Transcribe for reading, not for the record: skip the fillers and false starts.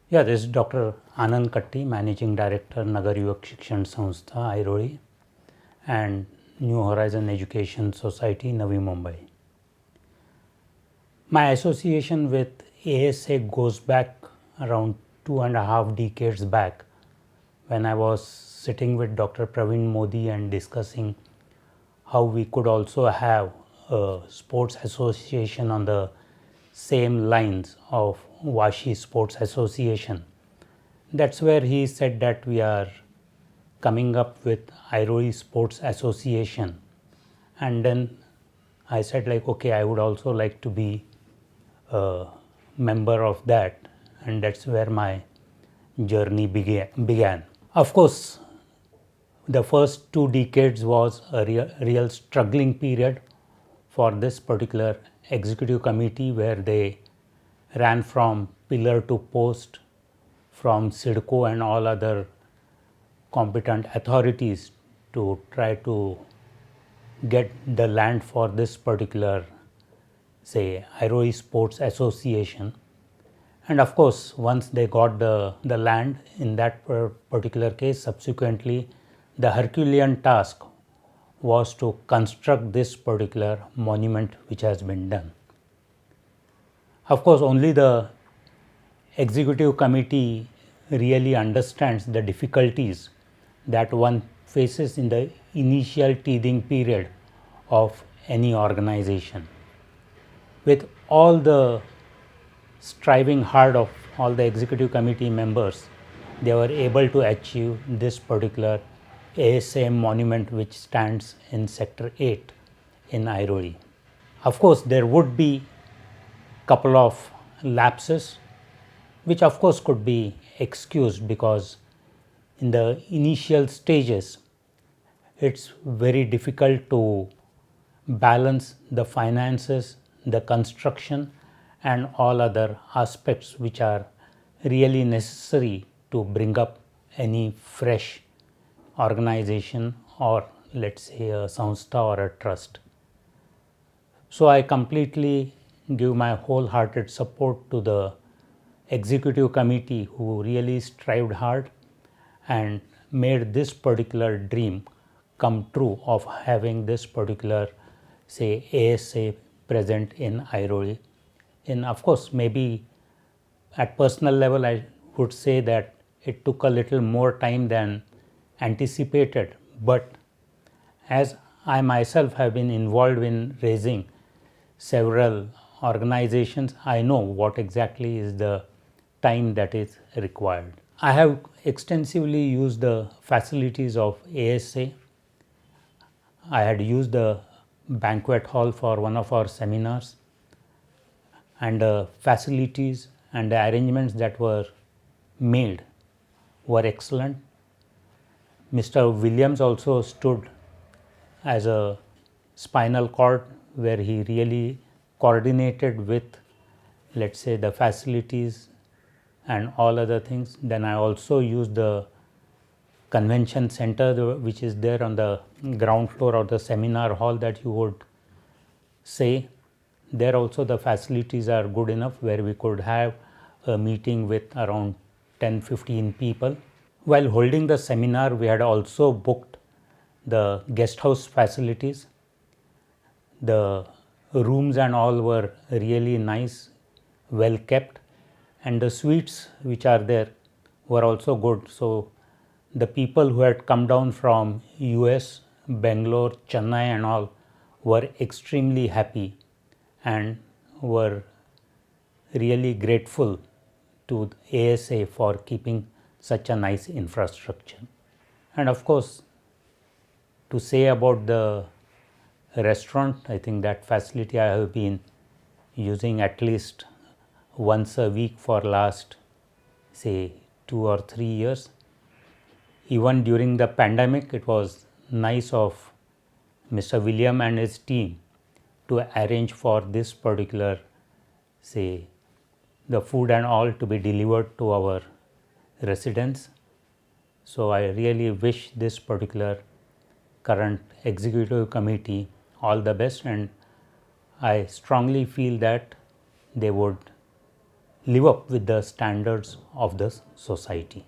Yeah, this is Dr. Anand Katti, Managing Director, Nagar Yuvak Shikshan Sanstha, Airoli, and New Horizon Education Society, Navi Mumbai. My association with ASA goes back around 2.5 decades back when I was sitting with Dr. Praveen Modi and discussing how we could also have a sports association on the same lines of Vashi Sports Association. That's where he said that we are coming up with Airoli Sports Association. And then I said like, okay, I would also like to be a member of that. And that's where my journey began. Of course, the first 2 decades was a real struggling period for this particular executive committee where they ran from pillar to post from SIDCO and all other competent authorities to try to get the land for this particular, say, Airoli Sports Association. And of course, once they got the land in that particular case, subsequently, the Herculean task was to construct this particular monument which has been done. Of course, only the executive committee really understands the difficulties that one faces in the initial teething period of any organization. With all the striving hard of all the executive committee members, they were able to achieve this particular ASM monument which stands in Sector 8 in Airoli. Of course, there would be couple of lapses which of course could be excused because in the initial stages it's very difficult to balance the finances, the construction and all other aspects which are really necessary to bring up any fresh organization or let's say a sanstha or a trust. So I completely give my wholehearted support to the executive committee who really strived hard and made this particular dream come true of having this particular, say, ASA present in Airoli. And of course, maybe at personal level, I would say that it took a little more time than anticipated, but as I myself have been involved in raising several organizations, I know what exactly is the time that is required. I have extensively used the facilities of ASA. I had used the banquet hall for one of our seminars, and the facilities and the arrangements that were made were excellent. Mr. Williams also stood as a spinal cord where he really coordinated with, let's say, the facilities and all other things. Then I also used the convention center which is there on the ground floor of the seminar hall that you would say. There also the facilities are good enough where we could have a meeting with around 10-15 people. While holding the seminar, we had also booked the guest house facilities. The rooms and all were really nice, well kept, and the suites which are there were also good. So the people who had come down from US, Bangalore, Chennai and all were extremely happy and were really grateful to ASA for keeping such a nice infrastructure. And of course, to say about the restaurant, I think that facility I have been using at least once a week for last, say, 2 or 3 years. Even during the pandemic, it was nice of Mr. William and his team to arrange for this particular, say, the food and all to be delivered to our residents. So I really wish this particular current executive committee all the best, and I strongly feel that they would live up with the standards of the society.